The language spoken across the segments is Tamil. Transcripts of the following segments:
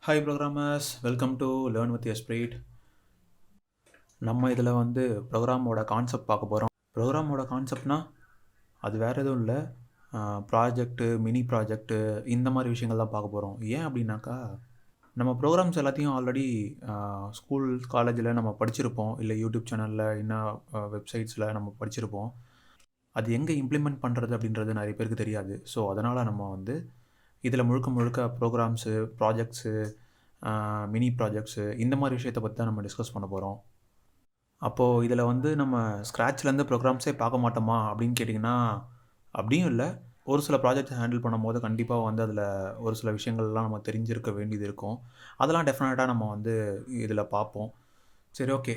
Hi programmers, welcome to learn with Esprit. நம்ம இதில் ப்ரோக்ராமோட கான்செப்ட் பார்க்க போகிறோம். ப்ரோக்ராமோட கான்செப்ட்னா அது வேறு எதுவும் இல்லை, ப்ராஜெக்ட்டு, மினி ப்ராஜெக்ட்டு, இந்த மாதிரி விஷயங்கள் தான் பார்க்க போகிறோம். ஏன் அப்படின்னாக்கா, நம்ம ப்ரோக்ராம்ஸ் எல்லாத்தையும் ஆல்ரெடி ஸ்கூல் காலேஜில் நம்ம படிச்சிருப்போம், இல்லை யூடியூப் சேனலில் இன்னும் வெப்சைட்ஸில் நம்ம படிச்சிருப்போம். அது எங்கே இம்ப்ளிமெண்ட் பண்ணுறது அப்படின்றது நிறைய பேருக்கு தெரியாது. ஸோ அதனால் நம்ம இதில் முழுக்க முழுக்க ப்ரோக்ராம்ஸு, ப்ராஜெக்ட்ஸு, மினி ப்ராஜெக்ட்ஸு, இந்த மாதிரி விஷயத்தை பற்றி தான் நம்ம டிஸ்கஸ் பண்ண போகிறோம். அப்போது இதில் நம்ம ஸ்க்ராட்ச்லேருந்து ப்ரோக்ராம்ஸே பார்க்க மாட்டோமா அப்படின்னு கேட்டிங்கன்னா, அப்படியும் இல்லை. ஒரு சில ப்ராஜெக்ட்ஸ் ஹேண்டில் பண்ணும்போது கண்டிப்பாக அதில் ஒரு சில விஷயங்கள்லாம் நம்ம தெரிஞ்சிருக்க வேண்டியது இருக்கும். அதெல்லாம் டெஃபினட்டாக நம்ம இதில் பார்ப்போம். சரி, okay,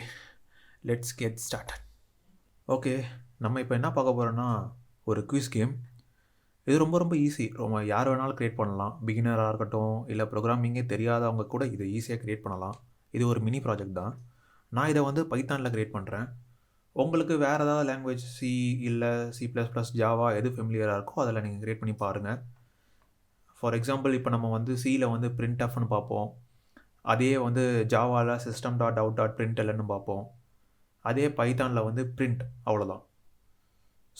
let's get start. Okay, நம்ம இப்போ என்ன பார்க்க போகிறோன்னா, ஒரு குவிஸ் கேம். இது ரொம்ப ரொம்ப ஈஸி. யார் வேணாலும் க்ரியேட் பண்ணலாம். பிகினராக இருக்கட்டும், இல்லை ப்ரோக்ராமிங்கே தெரியாதவங்க கூட இதை ஈஸியாக க்ரியேட் பண்ணலாம். இது ஒரு மினி ப்ராஜெக்ட் தான். நான் இதை பைத்தானில் க்ரியேட் பண்ணுறேன். உங்களுக்கு வேறு ஏதாவது லாங்குவேஜ், சி இல்லை C++, ஜாவா எது ஃபெமிலியராக இருக்கோ அதில் நீங்கள் க்ரியேட் பண்ணி பாருங்கள். ஃபார் எக்ஸாம்பிள், இப்போ நம்ம சியில் printfன்னு பார்ப்போம். அதே ஜாவாவில் system.out.printlnன்னு பார்ப்போம். அதே பைத்தானில் print, அவ்வளோதான்.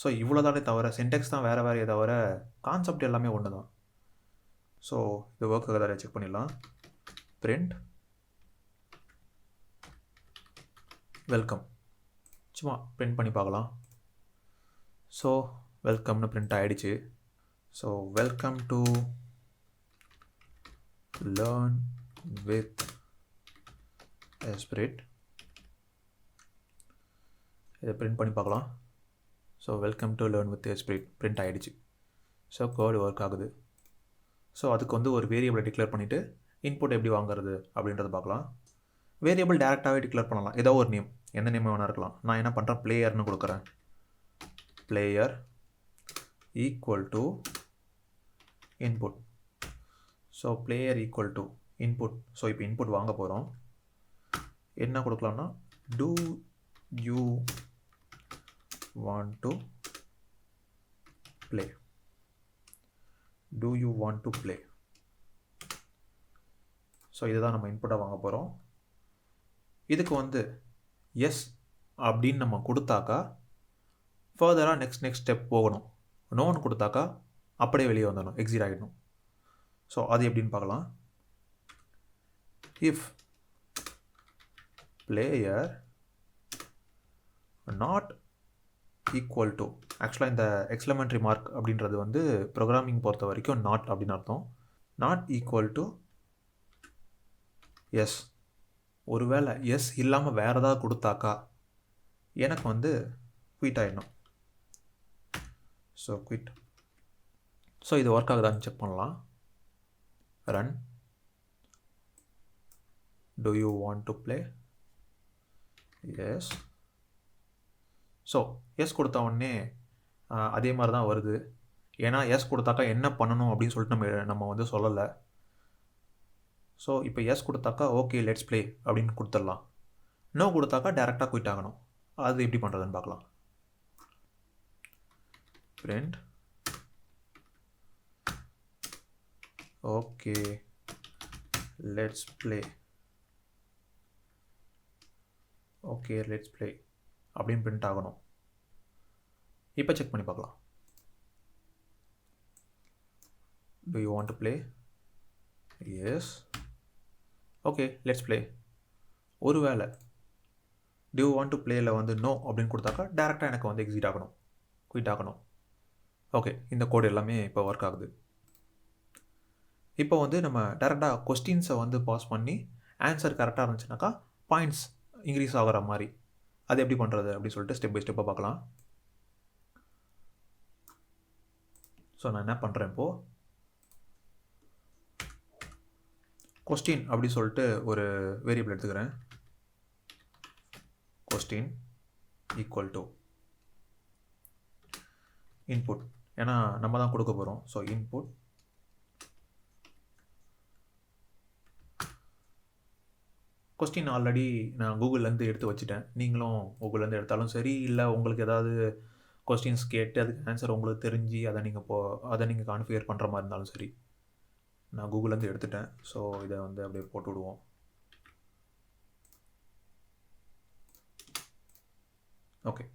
ஸோ இவ்வளோ தானே தவிர, சின்டெக்ஸ் தான் வேறு வேறையே தவிர கான்செப்ட் எல்லாமே ஒன்று தான். ஸோ இது ஒர்க் ஆகுதா செக் பண்ணிடலாம். பிரிண்ட் வெல்கம், சும்மா பிரிண்ட் பண்ணி பார்க்கலாம். ஸோ வெல்கம்னு பிரிண்ட் ஆகிடுச்சு. So welcome to learn with Esprit. இதை பிரிண்ட் பண்ணி பார்க்கலாம். So welcome to learn with Esprit print ஆகிடுச்சு. ஸோ கோடு ஒர்க் ஆகுது. ஸோ அதுக்கு ஒரு வேரியபிளை டிக்ளேர் பண்ணிவிட்டு இன்புட் எப்படி வாங்குறது அப்படின்றத பார்க்கலாம். வேரியபிள் டேரெக்டாகவே டிக்ளேர் பண்ணலாம். ஏதோ ஒரு நேம், எந்த நேம் வேணா இருக்கலாம். நான் என்ன பண்ணுறேன், பிளேயர்னு கொடுக்குறேன். Player equal to input. So player equal to input. So இப்போ இன்புட் வாங்க போகிறோம். என்ன கொடுக்கலாம்னா, do you want to play. Do you want to play? So இதுதான் நம்ம இன்புட்டாக வாங்க போகிறோம். இதுக்கு எஸ் அப்படின்னு நம்ம கொடுத்தாக்கா ஃபர்தராக நெக்ஸ்ட் ஸ்டெப் போகணும். நோன்னு கொடுத்தாக்கா அப்படியே வெளியே வந்துடணும், எக்ஸிட் ஆகிடணும். ஸோ அது எப்படின்னு பார்க்கலாம். If player not equal to, ஆக்சுவலாக இந்த எக்ஸ்க்ளமெண்ட்ரி மார்க் அப்படின்றது ப்ரோக்ராமிங் பொறுத்த வரைக்கும் நாட் அப்படின்னு அர்த்தம். Not equal to yes. ஒருவேளை எஸ் இல்லாமல் வேறு ஏதாவது கொடுத்தாக்கா எனக்கு குயிட் ஆகிடணும். So quit. ஸோ இது ஒர்க் ஆகுதான்னு செக் பண்ணலாம். Run. Do you want to play? Yes. So yes கொடுத்த உடனே அதே மாதிரி தான் வருது. ஏன்னா எஸ் கொடுத்தாக்கா என்ன பண்ணணும் அப்படின்னு சொல்லிட்டு நம்ம சொல்லலை. ஸோ இப்போ எஸ் கொடுத்தாக்கா ஓகே லெட்ஸ் ப்ளே அப்படின்னு கொடுத்துடலாம். நோ கொடுத்தாக்கா டேரெக்டாக குயிட் ஆகணும். அது எப்படி பண்ணுறதுன்னு பார்க்கலாம். Print okay let's play. Okay let's play அப்படின்னு பிரிண்ட் ஆகணும். இப்போ செக் பண்ணி பார்க்கலாம். Do you want to play? Yes. Okay, let's play. ஒருவேளை do you want to playல no அப்படின்னு கொடுத்தாக்கா டேரெக்டாக எனக்கு எக்ஸிட் ஆகணும், குயிட் ஆகணும். ஓகே, இந்த கோடு எல்லாமே இப்போ ஒர்க் ஆகுது. இப்போ நம்ம டேரெக்டாக கொஸ்டின்ஸை பாஸ் பண்ணி ஆன்சர் கரெக்டாக இருந்துச்சுனாக்கா பாயிண்ட்ஸ் இன்க்ரீஸ் ஆகிற மாதிரி. அது எப்படி பண்ணுறது அப்படின்னு சொல்லிட்டு ஸ்டெப் பை ஸ்டெப்பாக பார்க்கலாம். ஸோ நான் என்ன பண்ணுறேன், இப்போது கொஸ்டின் அப்படி சொல்லிட்டு ஒரு வேரியபிள் எடுத்துக்கிறேன். Question equal to input. ஏன்னா நம்ம தான் கொடுக்க போகிறோம். ஸோ இன்புட் கொஸ்டின் ஆல்ரெடி நான் கூகுள்லேருந்து எடுத்து வச்சுட்டேன். நீங்களும் கூகுள்லேருந்து எடுத்தாலும் சரி, இல்லை உங்களுக்கு ஏதாவது கொஸ்டின்ஸ் கேட்டு அதுக்கு ஆன்சர் உங்களுக்கு தெரிஞ்சு அதை நீங்கள் கான்ஃபிகர் பண்ணுற மாதிரி இருந்தாலும் சரி. நான் கூகுள்லேருந்து எடுத்துட்டேன். ஸோ இதை வந்து அப்படியே போட்டு விடுவோம். ஓகே.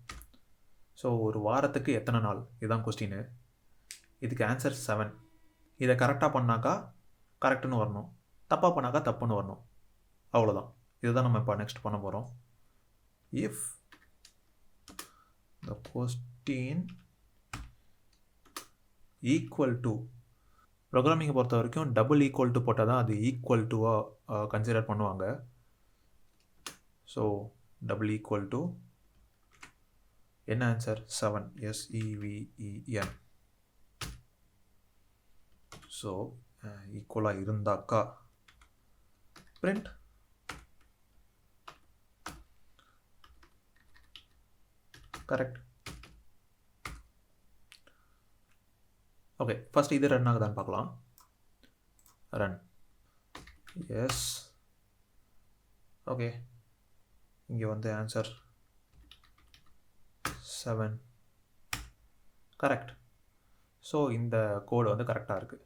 ஸோ ஒரு வாரத்துக்கு எத்தனை நாள், இதுதான் கொஸ்டின். இதுக்கு ஆன்சர் 7. இதை கரெக்டாக பண்ணாக்கா கரெக்டுன்னு வரணும், தப்பாக பண்ணாக்கா தப்புன்னு வரணும். அவ்வளோதான். இதுதான் நம்ம இப்போ நெக்ஸ்ட் பண்ண போகிறோம். If the question equal to, ப்ரோக்ராமிங்கை பொறுத்த வரைக்கும் டபுள் ஈக்குவல் டு போட்டால் தான் அது ஈக்குவல் டுவாக கன்சிடர் பண்ணுவாங்க. ஸோ டபுள் ஈக்குவல் டு என்ன ஆன்சர்? 7, SEVEN. ஸோ ஈக்குவலாக இருந்தாக்கா பிரிண்ட் கரெக்ட். ஓகே, ஃபஸ்ட் இது ரன் ஆகுதான்னு பார்க்கலாம். ரன். எஸ். ஓகே, இங்கே வந்து ஆன்சர் 7 கரெக்ட். ஸோ இந்த கோடு வந்து கரெக்டாக இருக்குது.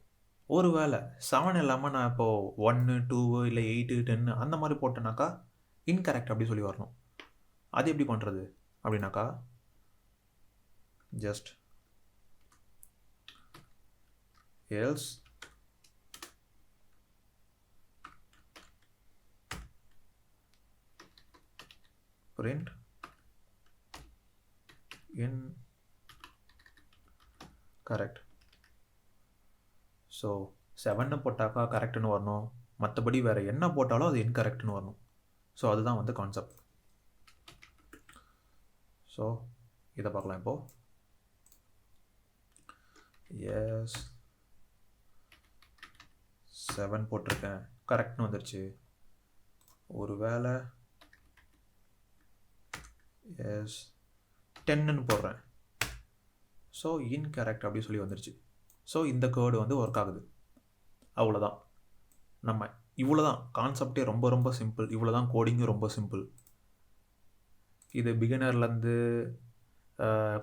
ஒரு வேளை 7 இல்லாமல் நான் இப்போது 1, 2 இல்லை 8, 10 அந்த மாதிரி போட்டேனாக்கா இன்கரெக்ட் அப்படி சொல்லி வரணும். அது எப்படி பண்ணுறது அப்படின்னாக்கா just else print incorrect. So 7 போட்டாக்கா கரெக்டுன்னு வரணும், மற்றபடி வேறு என்ன போட்டாலும் அது இன்கரெக்ட்னு வரணும். ஸோ அதுதான் வந்து கான்செப்ட். ஸோ இதை பார்க்கலாம் இப்போது. எஸ் 7 போட்டிருக்கேன், கரெக்ட்னு வந்துருச்சு. ஒரு வேளை எஸ் 10ன்னு போடுறேன், ஸோ இன்கரெக்ட் அப்படி சொல்லி வந்துருச்சு. ஸோ இந்த கோடு வந்து ஒர்க் ஆகுது. அவ்வளோதான். நம்ம இவ்வளோ தான் கான்செப்டே, ரொம்ப ரொம்ப சிம்பிள். இவ்வளோ தான் கோடிங்கும் ரொம்ப சிம்பிள். இது பிகினர்லேருந்து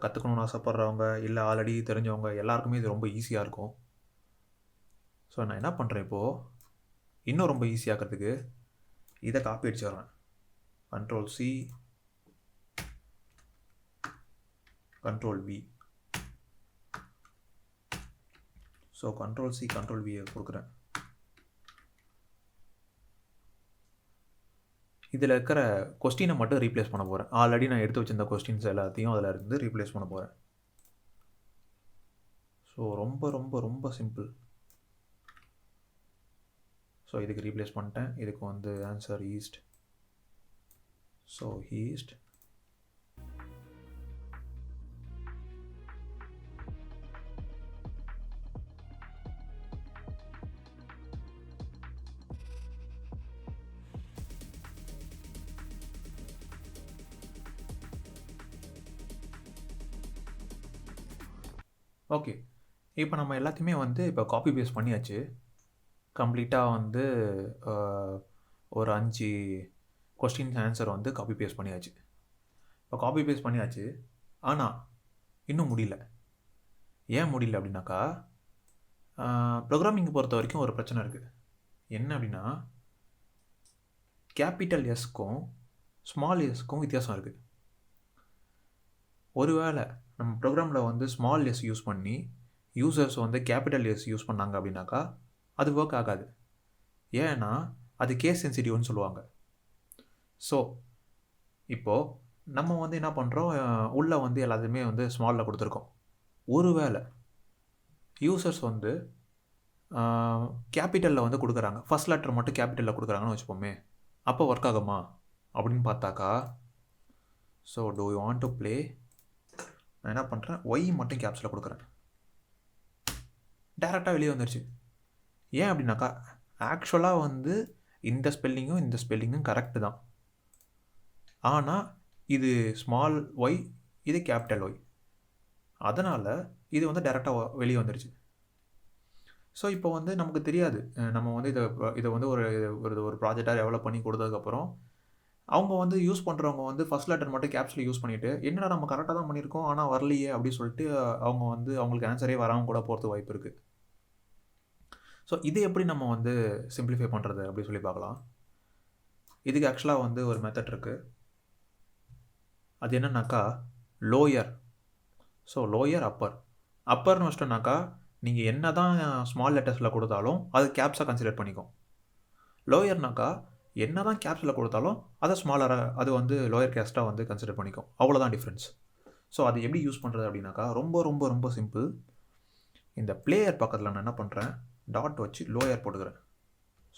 கற்றுக்கணுன்னு ஆசைப்பட்றவங்க இல்லை ஆல்ரெடி தெரிஞ்சவங்க எல்லாருக்குமே இது ரொம்ப ஈஸியாக இருக்கும். ஸோ நான் என்ன பண்ணுறேன் இப்போது, இன்னும் ரொம்ப ஈஸியாக்கிறதுக்கு இதை copy அடிச்சிடுறேன். Ctrl+C Ctrl+V. So Ctrl+C Ctrl+V கொடுக்குறேன். இதில் இருக்கிற கொஸ்டினை மட்டும் ரீப்ளேஸ் பண்ண போகிறேன். ஆல்ரெடி நான் எடுத்து வச்சிருந்த கொஸ்டின்ஸ் எல்லாத்தையும் அதில் இருந்து ரீப்ளேஸ் பண்ண போகிறேன். ஸோ ரொம்ப ரொம்ப ரொம்ப சிம்பிள். ஸோ இதுக்கு ரீப்ளேஸ் பண்ணிட்டேன். இதுக்கு வந்து answer east. So east okay. இப்போ நம்ம எல்லாத்தையுமே வந்து இப்போ காப்பி பேஸ்ட் பண்ணியாச்சு. கம்ப்ளீட்டாக வந்து ஒரு 5 கொஸ்டின்ஸ் ஆன்சர் வந்து காப்பி பேஸ்ட் பண்ணியாச்சு. இப்போ காப்பி பேஸ்ட் பண்ணியாச்சு, ஆனால் இன்னும் முடியல. ஏன் முடியல அப்படின்னாக்கா, ப்ரோக்ராமிங்கை பொறுத்த வரைக்கும் ஒரு பிரச்சனை இருக்குது. என்ன அப்படின்னா, கேபிட்டல் எஸ்க்கும் ஸ்மால் எஸ்க்கும் வித்தியாசம் இருக்குது. ஒருவேளை நம்ம ப்ரோக்ராமில் வந்து ஸ்மால் எஸ் யூஸ் பண்ணி யூசர்ஸ் வந்து கேபிட்டல் எஸ் யூஸ் பண்ணாங்க அப்படின்னாக்கா அது ஒர்க் ஆகாது. ஏன்னா அது கேஸ் சென்சிட்டிவ்னு சொல்லுவாங்க. ஸோ இப்போது நம்ம வந்து என்ன பண்ணுறோம், உள்ளே வந்து எல்லாத்தையுமே வந்து ஸ்மாலில் கொடுத்துருக்கோம். ஒருவேளை யூசர்ஸ் வந்து கேபிட்டலில் வந்து கொடுக்குறாங்க, ஃபஸ்ட் லெட்டர் மட்டும் கேபிட்டலில் கொடுக்குறாங்கன்னு வச்சுப்போமே, அப்போ ஒர்க் ஆகுமா அப்படின்னு பார்த்தாக்கா, so do you want to play, நான் என்ன பண்ணுறேன், ஒய் மட்டும் கேப்ஸில் கொடுக்குறேன். டேரெக்டாக வெளியே வந்துருச்சு. ஏன் அப்படின்னாக்கா, ஆக்சுவலாக வந்து இந்த ஸ்பெல்லிங்கும் கரெக்டு தான். ஆனால் இது ஸ்மால் ஒய், இது கேபிட்டல் ஒய், அதனால் இது வந்து டேரெக்டாக வெளியே வந்துருச்சு. ஸோ இப்போ வந்து நமக்கு தெரியாது, நம்ம வந்து இதை வந்து ஒரு ப்ராஜெக்டாக டெவலப் பண்ணி கொடுத்ததுக்கப்புறம் அவங்க வந்து யூஸ் பண்ணுறவங்க வந்து ஃபஸ்ட் லெட்டர் மட்டும் கேப்ஸில் யூஸ் பண்ணிவிட்டு, என்னடா நம்ம கரெக்டாக தான் பண்ணியிருக்கோம் ஆனால் வரலையே அப்படின்னு சொல்லிட்டு அவங்க வந்து அவங்களுக்கு ஆன்சரே வராமல் கூட போகிறது வாய்ப்பு இருக்குது. ஸோ இது எப்படி நம்ம வந்து சிம்பிளிஃபை பண்ணுறது அப்படி சொல்லி பார்க்கலாம். இதுக்கு ஆக்சுவலாக வந்து ஒரு மெத்தட் இருக்குது. அது என்னன்னாக்கா லோயர். So lower upper. அப்பர்னு வச்சிட்டோம்னாக்கா நீங்கள் என்ன தான் ஸ்மால் லெட்டர்ஸில் கொடுத்தாலும் அது கேப்ஸாக கன்சிடர் பண்ணிக்கும். லோயர்னாக்கா என்ன தான் கேப்ஸில் கொடுத்தாலும் அதை ஸ்மாலராக அது வந்து லோயர் கேஸ்ட்டாக வந்து கன்சிடர் பண்ணிக்கும். அவ்வளோதான் டிஃப்ரென்ஸ். ஸோ அது எப்படி யூஸ் பண்ணுறது அப்படின்னாக்கா ரொம்ப ரொம்ப ரொம்ப சிம்பிள். இந்த பிளேயர் பக்கத்தில் நான் என்ன பண்ணுறேன், டாட் வச்சு லோயர் போட்டுக்கிறேன்.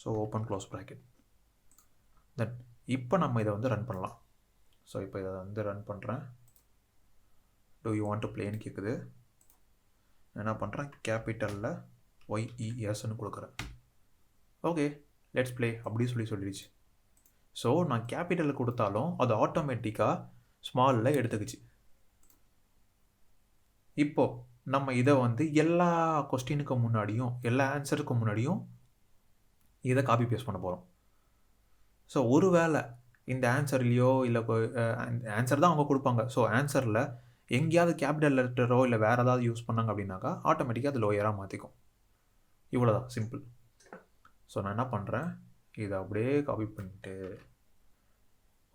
So open close bracket. Then இப்போ நம்ம இதை வந்து ரன் பண்ணலாம். ஸோ இப்போ இதை வந்து ரன் பண்ணுறேன். டூ யூ வாண்ட் டு பிளேன்னு கேட்குது. என்ன பண்ணுறேன், கேபிட்டலில் ஒய்இஎஸ்ன்னு கொடுக்குறேன். ஓகே லெட்ஸ் ப்ளே அப்படி சொல்லிடுச்சு. ஸோ நான் கேபிட்டலில் கொடுத்தாலும் அது ஆட்டோமேட்டிக்காக ஸ்மாலில் எடுத்துக்கிச்சு. இப்போது நம்ம இதை வந்து எல்லா கொஸ்டினுக்கு முன்னாடியும் எல்லா ஆன்சருக்கு முன்னாடியும் இதை காப்பி பேஸ்ட் பண்ண போகிறோம். ஸோ ஒரு வேளை இந்த ஆன்சர்லேயோ இல்லை ஆன்சர் தான் அவங்க கொடுப்பாங்க. ஸோ ஆன்சரில் எங்கேயாவது கேபிட்டல் லெட்டரோ இல்லை வேறு ஏதாவது யூஸ் பண்ணாங்க அப்படின்னாக்கா ஆட்டோமேட்டிக்காக அது லோயராக மாற்றிக்கும். இவ்வளோதான் சிம்பிள். ஸோ நான் என்ன பண்ணுறேன், இதை அப்படியே காப்பி பண்ணிட்டு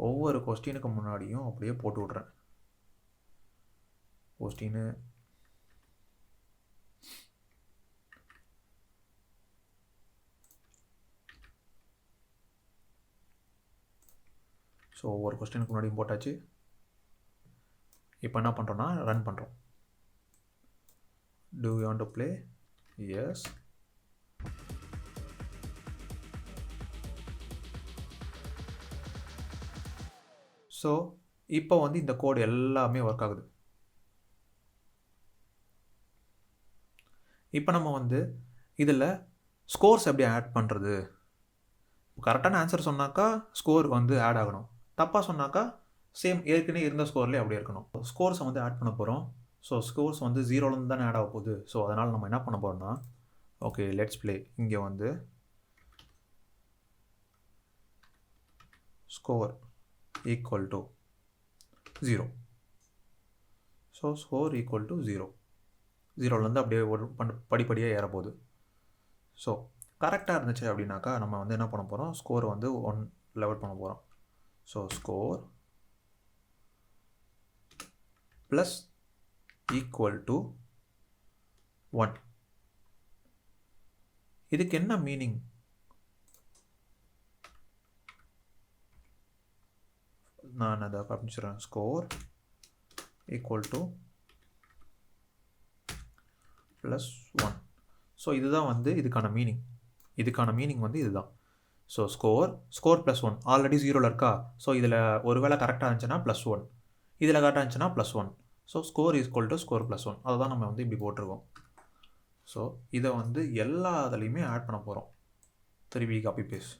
ஒவ்வொரு கொஸ்டினுக்கு முன்னாடியும் அப்படியே போட்டு விட்றேன். கொஸ்டின் ஸோ ஒவ்வொரு கொஸ்டினுக்கு முன்னாடியும் போட்டாச்சு. இப்போ என்ன பண்ணுறோன்னா ரன் பண்ணுறோம். Do you want to play? Yes. So இப்போ வந்து இந்த கோடு எல்லாமே ஒர்க் ஆகுது. இப்போ நம்ம வந்து இதில் ஸ்கோர்ஸ் எப்படி ஆட் பண்ணுறது, கரெக்டான ஆன்சர் சொன்னாக்கா ஸ்கோர் வந்து ஆட் ஆகணும், தப்பாக சொன்னாக்கா சேம் ஏற்கனவே இருந்த ஸ்கோர்லேயே அப்படியே இருக்கணும். ஸ்கோர்ஸை வந்து ஆட் பண்ண போகிறோம். ஸோ ஸ்கோர்ஸ் வந்து 0லேருந்து தானே ஆட் ஆக போகுது. ஸோ அதனால் நம்ம என்ன பண்ண போகிறோம்னா, ஓகே லெட்ஸ் ப்ளே. இங்கே வந்து score equal to 0. So score equal to 0. 0லேருந்து அப்படியே ஒரு படிப்படியாக ஏற போகுது. ஸோ கரெக்டாக இருந்துச்சு அப்படின்னாக்கா நம்ம வந்து என்ன பண்ண போகிறோம், ஸ்கோர் வந்து 1 லெவல் பண்ண போகிறோம். So score plus equal to 1. இதுக்கு என்ன மீனிங், நான் அதை காமிச்சிடுறேன். Score equal to plus 1. So இதுதான் வந்து இதுக்கான மீனிங் வந்து இதுதான். ஸோ ஸ்கோர் ப்ளஸ் 1 ஆல்ரெடி 0ல் இருக்கா. ஸோ இதில் ஒரு வேளை கரெக்டாக இருந்துச்சுன்னா ப்ளஸ் 1, இதில் கரெக்டாக இருந்துச்சுன்னா plus 1. So score equal to score plus 1. அதை தான் நம்ம வந்து இப்படி போட்டிருக்கோம். ஸோ இதை வந்து எல்லா இதுலேயுமே ஆட் பண்ண போகிறோம். திருப்பி காப்பி பேஸ்ட்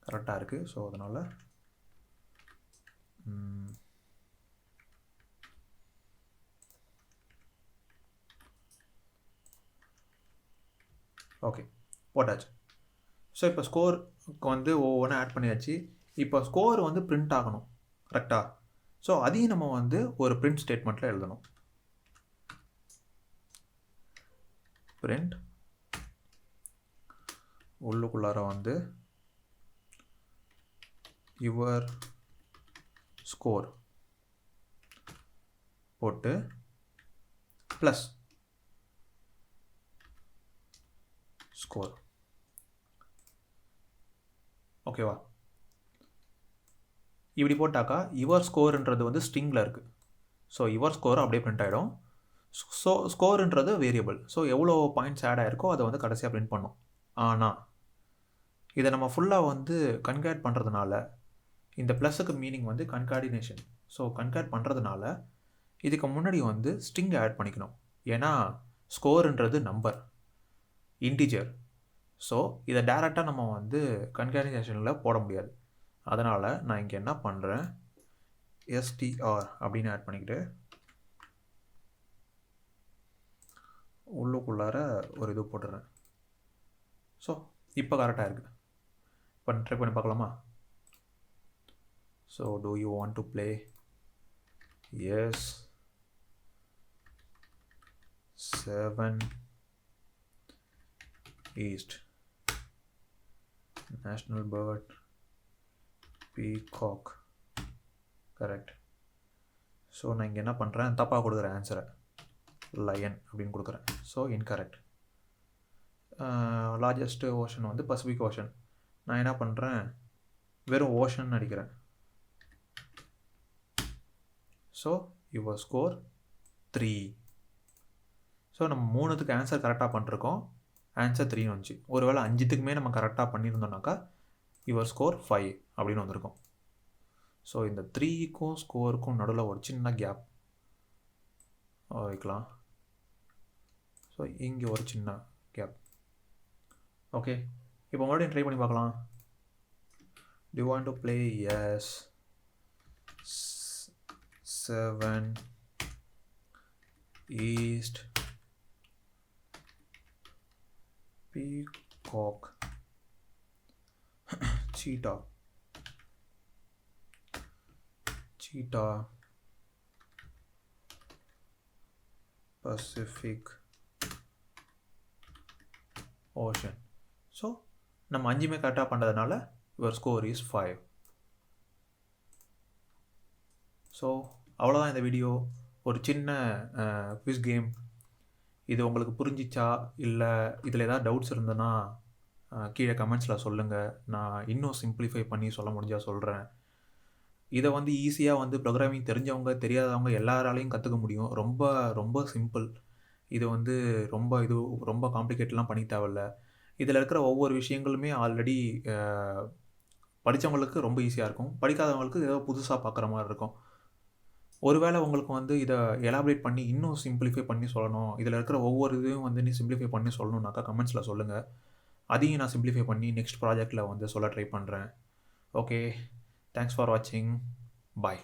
கரெக்டாக இருக்குது. ஸோ அதனால் ஓகே போட்டாச்சு. ஸோ இப்போ ஸ்கோருக்கு வந்து ஒவ்வொன்றா ஆட் பண்ணியாச்சு. இப்போ ஸ்கோர் வந்து பிரிண்ட் ஆகணும் கரெக்டாக. ஸோ அதையும் நம்ம வந்து ஒரு பிரிண்ட் ஸ்டேட்மெண்ட்டில் எழுதணும். பிரிண்ட் உள்ளுக்குள்ளார வந்து யுவர் ஸ்கோர் போட்டு ப்ளஸ் ஸ்கோர். ஓகேவா, இப்படி போட்டாக்கா யுவர் ஸ்கோர்ன்றது வந்து ஸ்ட்ரிங்கில் இருக்குது. ஸோ யுவர் ஸ்கோர் அப்படியே பிரிண்ட் ஆகிடும். ஸோ ஸ்கோர்ன்றது வேரியபிள். ஸோ எவ்வளோ பாயிண்ட்ஸ் ஆட் ஆகிருக்கோ அதை வந்து கடைசியாக பிரிண்ட் பண்ணும். ஆனால் இதை நம்ம ஃபுல்லாக வந்து கன்கேட் பண்ணுறதுனால இந்த ப்ளஸுக்கு மீனிங் வந்து கன்கார்டினேஷன். ஸோ கன்கேட் பண்ணுறதுனால இதுக்கு முன்னாடி வந்து ஸ்ட்ரிங் ஆட் பண்ணிக்கணும். ஏன்னா ஸ்கோர்ன்றது நம்பர், இன்டிஜர். ஸோ இதை டேரெக்டாக நம்ம வந்து கன்கார்டினேஷனில் போட முடியாது. அதனால் நான் இங்கே என்ன பண்ணுறேன், எஸ்டிஆர் அப்படின்னு ஆட் பண்ணிக்கிட்டு உள்ளுக்குள்ளார ஒரு இது போட்டுறேன். ஸோ இப்போ கரெக்டாக இருக்குது. இப்போ ட்ரை பண்ணி பார்க்கலாமா. So do you want to play? Yes. 7 east. National bird peacock. Correct. So நான் இங்கே என்ன பண்ணுறேன், தப்பாக கொடுக்குறேன் ஆன்சரை, லயன் அப்படின்னு கொடுக்குறேன். So incorrect. லார்ஜஸ்ட் ஓஷன் வந்து பசிபிக் ஓஷன். நான் என்ன பண்ணுறேன், வெறும் ஓஷன் அடிக்கிறேன். So your score 3. ஸோ நம்ம 3த்துக்கு ஆன்சர் கரெக்டாக பண்ணிருக்கோம். ஆன்சர் 3ன்னு வந்துச்சு. ஒருவேளை 5த்துக்குமே நம்ம கரெக்டாக பண்ணியிருந்தோம்னாக்கா யுவர் ஸ்கோர் 5 அப்படின்னு வந்திருக்கும். ஸோ இந்த 3க்கும் ஸ்கோருக்கும் நடுவில் ஒரு சின்ன கேப் வைக்கலாம். ஸோ இங்கே ஒரு சின்ன கேப். ஓகே, இப்போ மறுபடியும் ட்ரை பண்ணி பார்க்கலாம். Do you want to play? Yes. 7 East Peacock Cheetah Pacific Ocean. So நம்ம 5மே கரெக்டாக பண்ணுறதுனால யுவர் ஸ்கோர் இஸ் 5. ஸோ அவ்வளோதான் இந்த வீடியோ. ஒரு சின்ன குவிஸ் கேம். இது உங்களுக்கு புரிஞ்சிச்சா, இல்லை இதில் ஏதாவது டவுட்ஸ் இருந்ததுன்னா கீழே கமெண்ட்ஸில் சொல்லுங்கள். நான் இன்னும் சிம்பிளிஃபை பண்ணி சொல்ல முடிஞ்சால் சொல்கிறேன். இதை வந்து ஈஸியாக வந்து ப்ரோக்ராமிங் தெரிஞ்சவங்க தெரியாதவங்க எல்லாராலையும் கற்றுக்க முடியும். ரொம்ப ரொம்ப சிம்பிள். இது வந்து ரொம்ப காம்ப்ளிகேட்லாம் பண்ணி தேவையில்ல. இதில் இருக்கிற ஒவ்வொரு விஷயங்களுமே ஆல்ரெடி படித்தவங்களுக்கு ரொம்ப ஈஸியாக இருக்கும். படிக்காதவங்களுக்கு ஏதோ புதுசாக பார்க்குற மாதிரி இருக்கும். ஒருவேளை உங்களுக்கு வந்து இதை எலாபரேட் பண்ணி இன்னும் சிம்பிளிஃபை பண்ணி சொல்லணும், இதில் இருக்கிற ஒவ்வொரு இதையும் வந்து நீ சிம்பிளிஃபை பண்ணி சொல்லணுன்னாக்கா கமெண்ட்ஸில் சொல்லுங்கள். அதையும் நான் சிம்பிளிஃபை பண்ணி நெக்ஸ்ட் ப்ராஜெக்டில் வந்து சொல்ல ட்ரை பண்ணுறேன். ஓகே, தேங்க்ஸ் ஃபார் வாட்சிங். பாய்.